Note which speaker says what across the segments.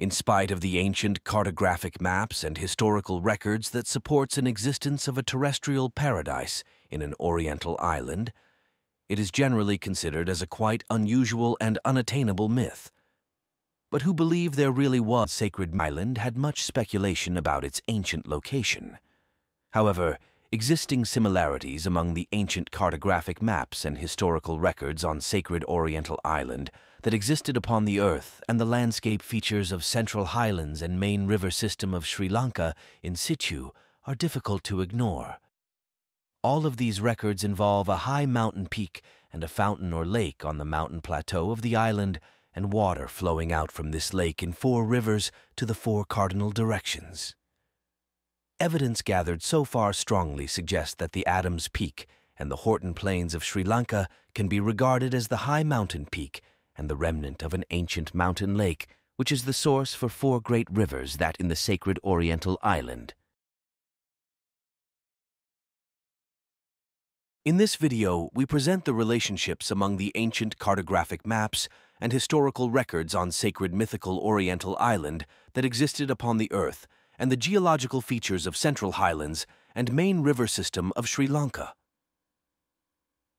Speaker 1: In spite of the ancient cartographic maps and historical records that supports an existence of a terrestrial paradise in an oriental island, it is generally considered as a quite unusual and unattainable myth. But who believe there really was a sacred island had much speculation about its ancient location. However, existing similarities among the ancient cartographic maps and historical records on sacred oriental island that existed upon the earth and the landscape features of central highlands and main river system of Sri Lanka in situ are difficult to ignore. All of these records involve a high mountain peak and a fountain or lake on the mountain plateau of the island, and water flowing out from this lake in 4 rivers to the 4 cardinal directions. Evidence gathered so far strongly suggests that the Adams Peak and the Horton Plains of Sri Lanka can be regarded as the high mountain peak and the remnant of an ancient mountain lake, which is the source for 4 great rivers that in the sacred oriental island. In this video, we present the relationships among the ancient cartographic maps and historical records on sacred mythical oriental island that existed upon the earth and the geological features of central highlands and main river system of Sri Lanka.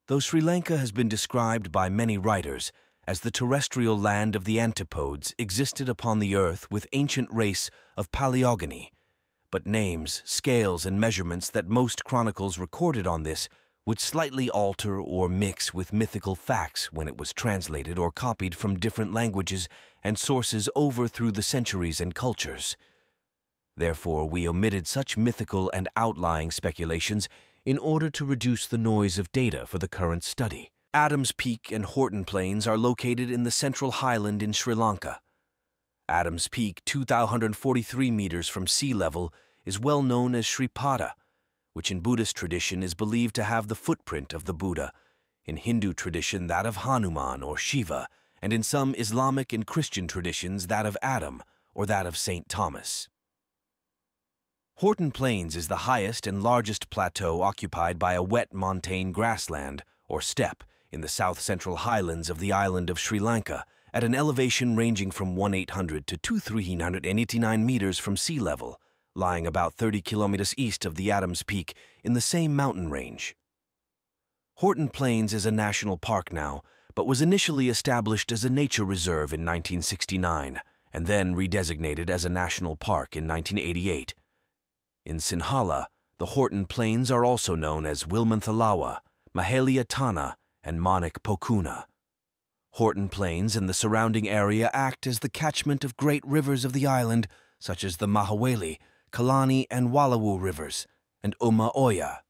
Speaker 1: Though Sri Lanka has been described by many writers as the terrestrial land of the antipodes existed upon the earth with ancient race of Paleogony, but names, scales, and measurements that most chronicles recorded on this would slightly alter or mix with mythical facts when it was translated or copied from different languages and sources over through the centuries and cultures. Therefore, we omitted such mythical and outlying speculations in order to reduce the noise of data for the current study. Adams Peak and Horton Plains are located in the central highland in Sri Lanka. Adams Peak, 2,043 meters from sea level, is well known as Sri Pada, which in Buddhist tradition is believed to have the footprint of the Buddha, in Hindu tradition that of Hanuman or Shiva, and in some Islamic and Christian traditions that of Adam or that of St. Thomas. Horton Plains is the highest and largest plateau occupied by a wet montane grassland or steppe in the south-central highlands of the island of Sri Lanka at an elevation ranging from 1,800 to 2,389 meters from sea level, lying about 30 kilometers east of the Adams Peak in the same mountain range. Horton Plains is a national park now, but was initially established as a nature reserve in 1969 and then redesignated as a national park in 1988. In Sinhala, the Horton Plains are also known as Wilmanthalawa, Mahalia Tana, and Manik Pokuna. Horton Plains and the surrounding area act as the catchment of great rivers of the island, such as the Mahaweli, Kalani, and Wallawu rivers, and Uma Oya.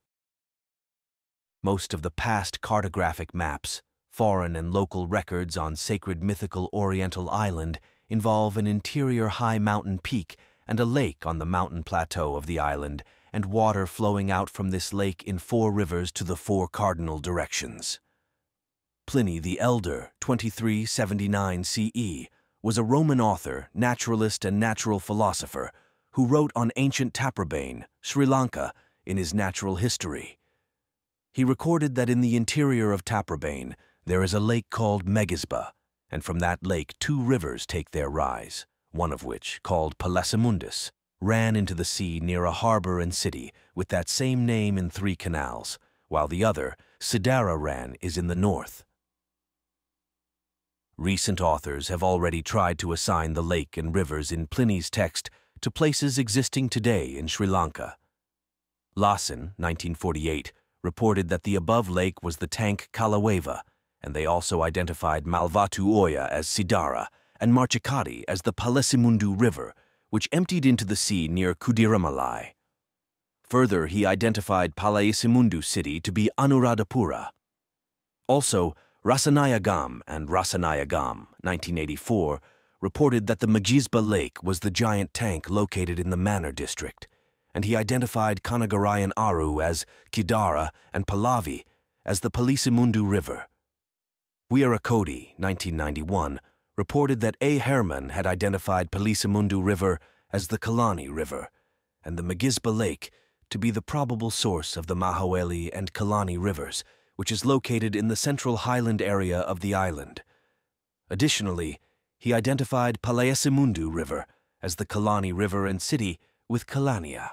Speaker 1: Most of the past cartographic maps, foreign and local records on sacred mythical oriental island involve an interior high mountain peak and a lake on the mountain plateau of the island, and water flowing out from this lake in 4 rivers to the 4 cardinal directions. Pliny the Elder, 2379 CE, was a Roman author, naturalist, and natural philosopher who wrote on ancient Taprobane, Sri Lanka, in his Natural History. He recorded that in the interior of Taprobane there is a lake called Megisba, and from that lake 2 rivers take their rise, one of which, called Palesimundus, ran into the sea near a harbor and city with that same name in 3 canals, while the other, Sidara ran, is in the north. Recent authors have already tried to assign the lake and rivers in Pliny's text to places existing today in Sri Lanka. Lawson, 1948, reported that the above lake was the tank Kalaweva, and they also identified Malvatu Oya as Sidara and Marchikadi as the Palesimundu River, which emptied into the sea near Kudiramalai. Further, he identified Palaisimundu city to be Anuradhapura. Also, Rasanayagam and Rasanayagam, 1984, reported that the Megisba Lake was the giant tank located in the Manor district, and he identified Kanagarayan Aru as Kidara and Pallavi as the Palisimundu River. Weerakody, 1991, reported that A. Herman had identified Palisimundu River as the Kalani River, and the Megisba Lake to be the probable source of the Mahaweli and Kalani rivers, which is located in the central highland area of the island. Additionally, he identified Palaeasimundu River as the Kalani River and city with Kalania.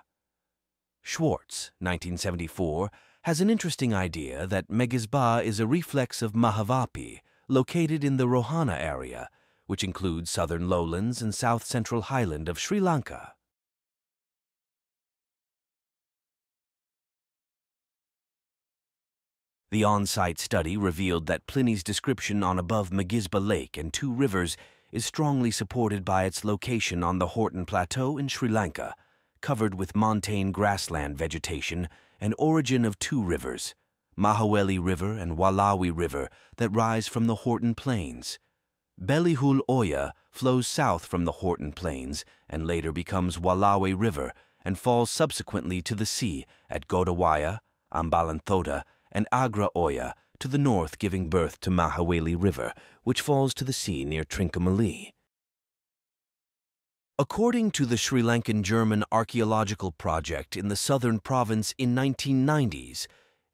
Speaker 1: Schwartz, 1974, has an interesting idea that Megisba is a reflex of Mahavapi, located in the Rohana area, which includes southern lowlands and south-central highland of Sri Lanka. The on-site study revealed that Pliny's description on above Megisba Lake and two rivers is strongly supported by its location on the Horton Plateau in Sri Lanka, covered with montane grassland vegetation and origin of two rivers, Mahaweli River and Walawi River, that rise from the Horton Plains. Belihul Oya flows south from the Horton Plains and later becomes Walawi River and falls subsequently to the sea at Godawaya, Ambalanthoda, and Agra Oya to the north, giving birth to Mahaweli River, which falls to the sea near Trincomalee. According to the Sri Lankan German archaeological project in the southern province in 1990s,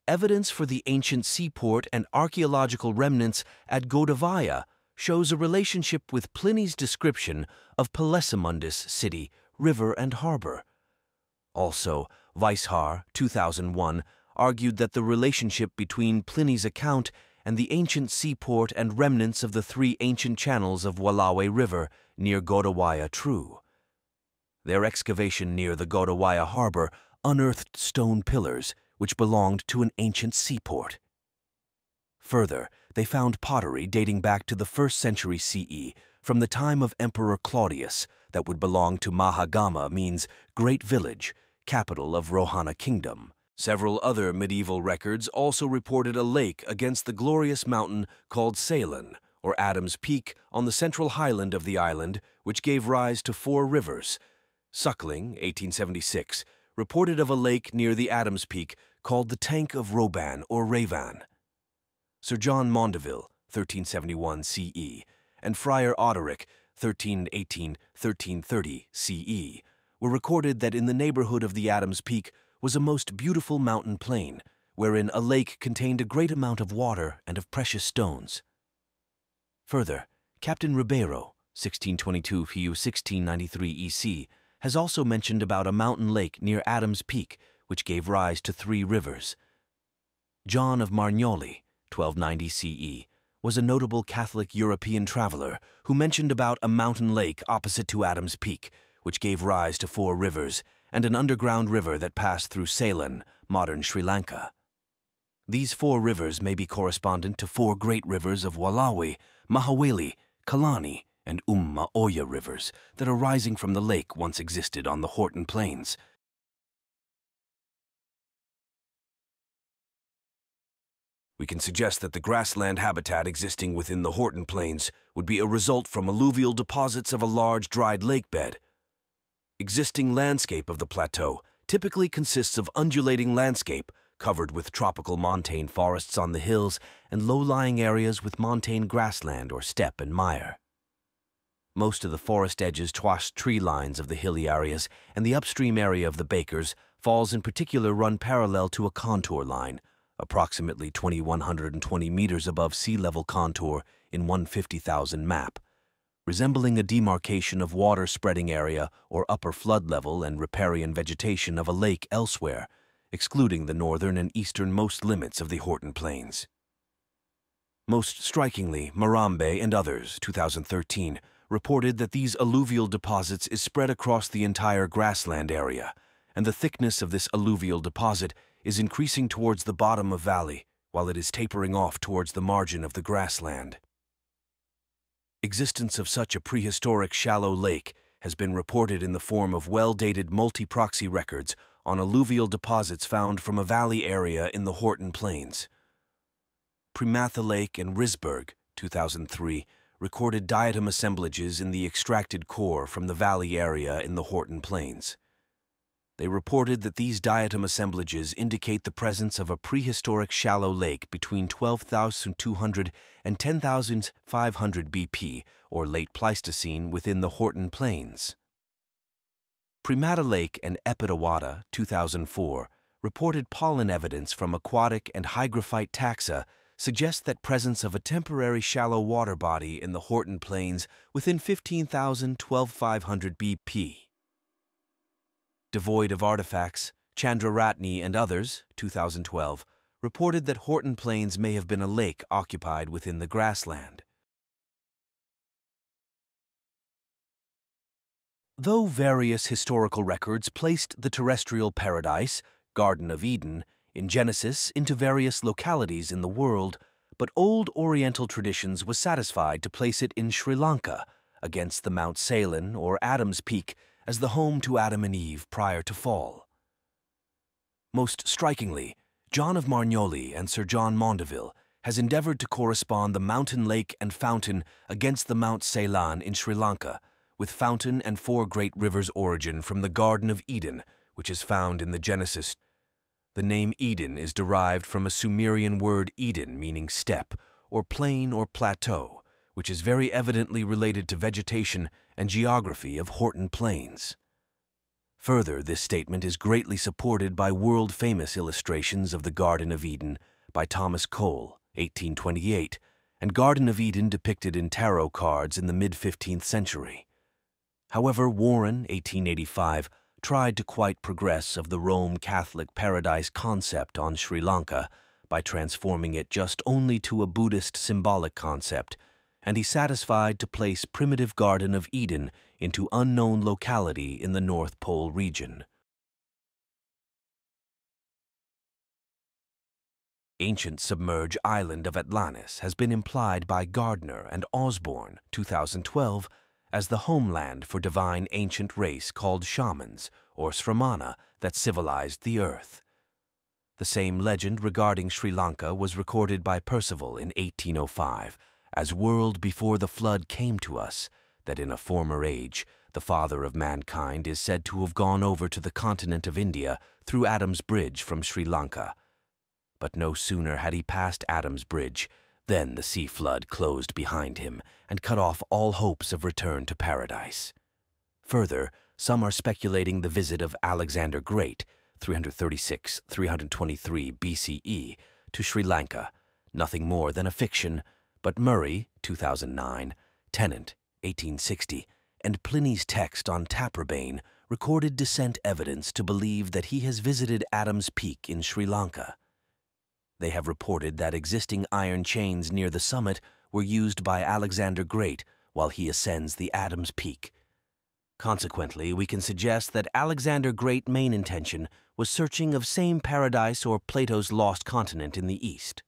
Speaker 1: evidence for the ancient seaport and archaeological remnants at Godawaya shows a relationship with Pliny's description of Palaesimundus city, river, and harbor. Also, Weishar, 2001, argued that the relationship between Pliny's account and the ancient seaport and remnants of the three ancient channels of Walawe River near Godawaya true. Their excavation near the Godawaya harbor unearthed stone pillars which belonged to an ancient seaport. Further, they found pottery dating back to the 1st century CE from the time of Emperor Claudius that would belong to Mahagama, means great village, capital of Rohana Kingdom. Several other medieval records also reported a lake against the glorious mountain called Ceylon, or Adam's Peak, on the central highland of the island, which gave rise to 4 rivers. Suckling, 1876, reported of a lake near the Adam's Peak called the Tank of Roban or Ravan. Sir John Maundeville, 1371 CE, and Friar Oderic, 1318-1330 CE, were recorded that in the neighborhood of the Adam's Peak was a most beautiful mountain plain, wherein a lake contained a great amount of water and of precious stones. Further, Captain Ribeiro, 1622-1693 EC, has also mentioned about a mountain lake near Adam's Peak, which gave rise to 3 rivers. John of Margnoli, 1290 CE, was a notable Catholic European traveler who mentioned about a mountain lake opposite to Adam's Peak, which gave rise to 4 rivers, and an underground river that passed through Ceylon, modern Sri Lanka. These 4 rivers may be correspondent to 4 great rivers of Walawi, Mahaweli, Kalani, and Oya rivers that are rising from the lake once existed on the Horton Plains. We can suggest that the grassland habitat existing within the Horton Plains would be a result from alluvial deposits of a large dried lake bed. Existing landscape of the plateau typically consists of undulating landscape covered with tropical montane forests on the hills and low-lying areas with montane grassland or steppe and mire. Most of the forest edges twash tree lines of the hilly areas, and the upstream area of the Bakers falls in particular run parallel to a contour line, approximately 2,120 meters above sea level contour in 150,000 map, resembling a demarcation of water spreading area or upper flood level and riparian vegetation of a lake elsewhere, excluding the northern and easternmost limits of the Horton Plains. Most strikingly, Marambe and others, 2013, reported that these alluvial deposits is spread across the entire grassland area, and the thickness of this alluvial deposit is increasing towards the bottom of valley, while it is tapering off towards the margin of the grassland. Existence of such a prehistoric shallow lake has been reported in the form of well-dated multi-proxy records on alluvial deposits found from a valley area in the Horton Plains. Primatha Lake and Risberg, 2003, recorded diatom assemblages in the extracted core from the valley area in the Horton Plains. They reported that these diatom assemblages indicate the presence of a prehistoric shallow lake between 12,200 and 10,500 BP, or late Pleistocene, within the Horton Plains. Primata Lake and Epidawata, 2004, reported pollen evidence from aquatic and hygrophite taxa suggests that presence of a temporary shallow water body in the Horton Plains within 15,000–12,500 BP. Devoid of artifacts, Chandraratne and others, 2012, reported that Horton Plains may have been a lake occupied within the grassland. Though various historical records placed the terrestrial paradise, Garden of Eden, in Genesis into various localities in the world, but old Oriental traditions was satisfied to place it in Sri Lanka, against the Mount Ceylon or Adam's Peak, as the home to Adam and Eve prior to fall. Most strikingly, John of Margnoli and Sir John Maundeville has endeavored to correspond the mountain lake and fountain against the Mount Ceylon in Sri Lanka, with fountain and four great rivers' origin from the Garden of Eden, which is found in the Genesis. The name Eden is derived from a Sumerian word Eden meaning steppe, or plain or plateau, which is very evidently related to vegetation and geography of Horton Plains. Further, this statement is greatly supported by world-famous illustrations of the Garden of Eden by Thomas Cole, 1828, and Garden of Eden depicted in tarot cards in the mid-15th century. However, Warren, 1885, tried to quite progress of the Rome Catholic paradise concept on Sri Lanka by transforming it just only to a Buddhist symbolic concept, and he satisfied to place primitive Garden of Eden into unknown locality in the North Pole region. Ancient submerged island of Atlantis has been implied by Gardner and Osborne, 2012, as the homeland for divine ancient race called shamans, or Sramana, that civilized the earth. The same legend regarding Sri Lanka was recorded by Percival in 1805, as world before the flood came to us, that in a former age the father of mankind is said to have gone over to the continent of India through Adam's Bridge from Sri Lanka. But no sooner had he passed Adam's Bridge, then the sea flood closed behind him and cut off all hopes of return to paradise. Further, some are speculating the visit of Alexander Great, 336–323 BCE, to Sri Lanka, nothing more than a fiction, but Murray, 2009, Tennant, 1860, and Pliny's text on Taprobane recorded descent evidence to believe that he has visited Adam's Peak in Sri Lanka. They have reported that existing iron chains near the summit were used by Alexander Great while he ascends the Adam's Peak. Consequently, we can suggest that Alexander Great's main intention was searching of same paradise or Plato's lost continent in the east.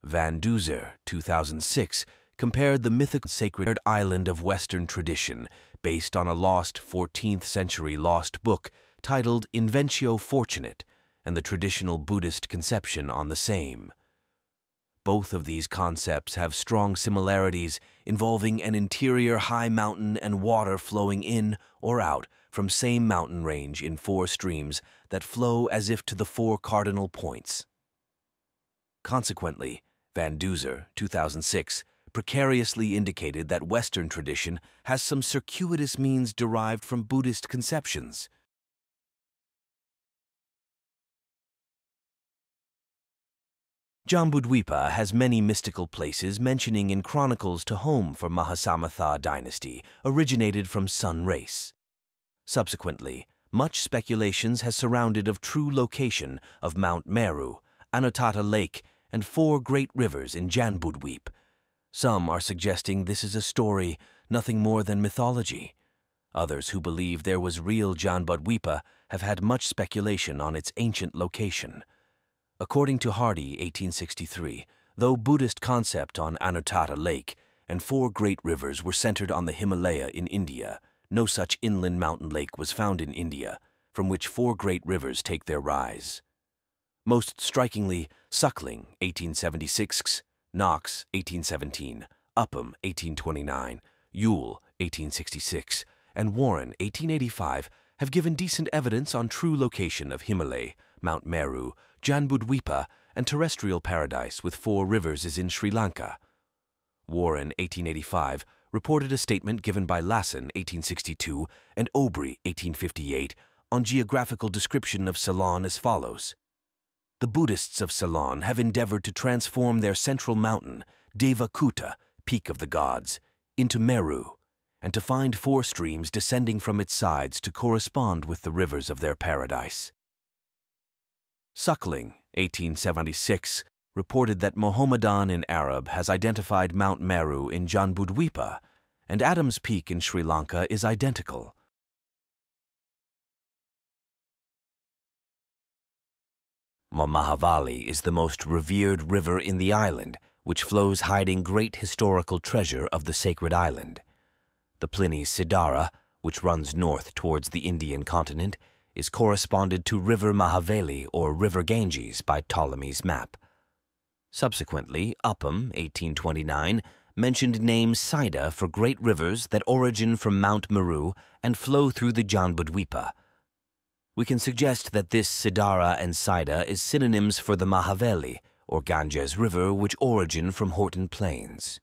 Speaker 1: Van Duzer, 2006, compared the mythical sacred island of Western tradition based on a lost 14th century lost book titled Inventio Fortunate and the traditional Buddhist conception on the same. Both of these concepts have strong similarities involving an interior high mountain and water flowing in or out from same mountain range in four streams that flow as if to the four cardinal points. Consequently, Van Duzer, 2006, precariously indicated that Western tradition has some circuitous means derived from Buddhist conceptions. Jambudweepa has many mystical places mentioning in chronicles to home for Mahasamatha dynasty, originated from sun race. Subsequently, much speculations has surrounded of true location of Mount Meru, Anotata Lake, and four great rivers in Janbudweepa. Some are suggesting this is a story, nothing more than mythology. Others who believe there was real Janbudweepa have had much speculation on its ancient location. According to Hardy, 1863, though Buddhist concept on Anotata Lake and four great rivers were centered on the Himalaya in India, no such inland mountain lake was found in India, from which four great rivers take their rise. Most strikingly, Suckling, 1876, Knox, 1817, Upham, 1829, Yule, 1866, and Warren, 1885, have given decent evidence on true location of Himalaya, Mount Meru, Janbudweepa, and terrestrial paradise with four rivers is in Sri Lanka. Warren, 1885, reported a statement given by Lasson, 1862, and Aubrey, 1858, on geographical description of Ceylon as follows. The Buddhists of Ceylon have endeavored to transform their central mountain, Devakuta, peak of the gods, into Meru, and to find 4 streams descending from its sides to correspond with the rivers of their paradise. Suckling, 1876, reported that Mohammedan in Arab has identified Mount Meru in Janbudweepa, and Adam's Peak in Sri Lanka is identical. Mahavali is the most revered river in the island, which flows hiding great historical treasure of the sacred island. The Pliny's Sidara, which runs north towards the Indian continent, is corresponded to River Mahavali or River Ganges by Ptolemy's map. Subsequently, Upham, 1829, mentioned name Sida for great rivers that origin from Mount Meru and flow through the Janbudweepa. We can suggest that this Sidara and Sida is synonyms for the Mahavali, or Ganges River, which origin from Horton Plains.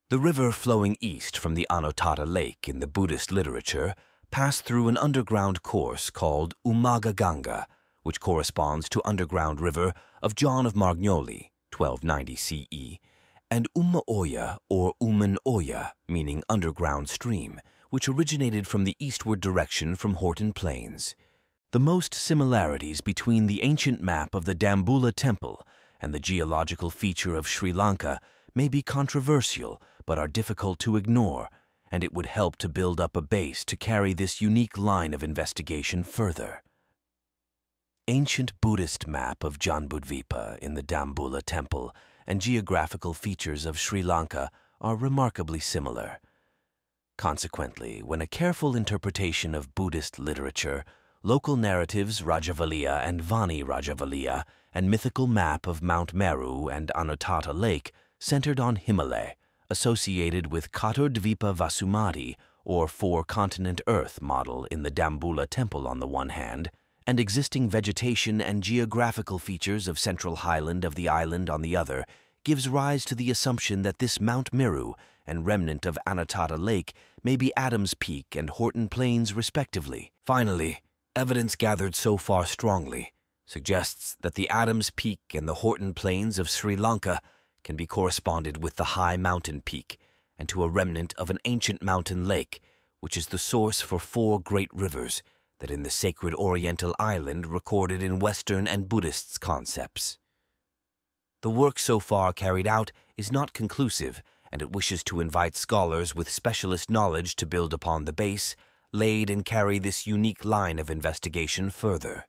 Speaker 1: The river flowing east from the Anotatta Lake in the Buddhist literature passed through an underground course called Umaga Ganga, which corresponds to underground river of John of Margnoli, 1290 CE, and Umma Oya or Uman Oya, meaning underground stream, which originated from the eastward direction from Horton Plains. The most similarities between the ancient map of the Dambulla Temple and the geological feature of Sri Lanka may be controversial but are difficult to ignore, and it would help to build up a base to carry this unique line of investigation further. Ancient Buddhist map of Janbudweepa in the Dambulla Temple and geographical features of Sri Lanka are remarkably similar. Consequently, when a careful interpretation of Buddhist literature, local narratives Rajavaliya and Vani Rajavaliya, and mythical map of Mount Meru and Anotatta Lake centered on Himalaya, associated with Dvipa Vasumati, or 4-continent Earth model in the Dambulla Temple on the one hand, and existing vegetation and geographical features of central highland of the island on the other, gives rise to the assumption that this Mount Meru and remnant of Anotatta Lake may be Adam's Peak and Horton Plains respectively. Finally, evidence gathered so far strongly suggests that the Adam's Peak and the Horton Plains of Sri Lanka can be corresponded with the high mountain peak and to a remnant of an ancient mountain lake, which is the source for 4 great rivers that in the sacred oriental island recorded in Western and Buddhist concepts. The work so far carried out is not conclusive, and it wishes to invite scholars with specialist knowledge to build upon the base, laid and carry this unique line of investigation further.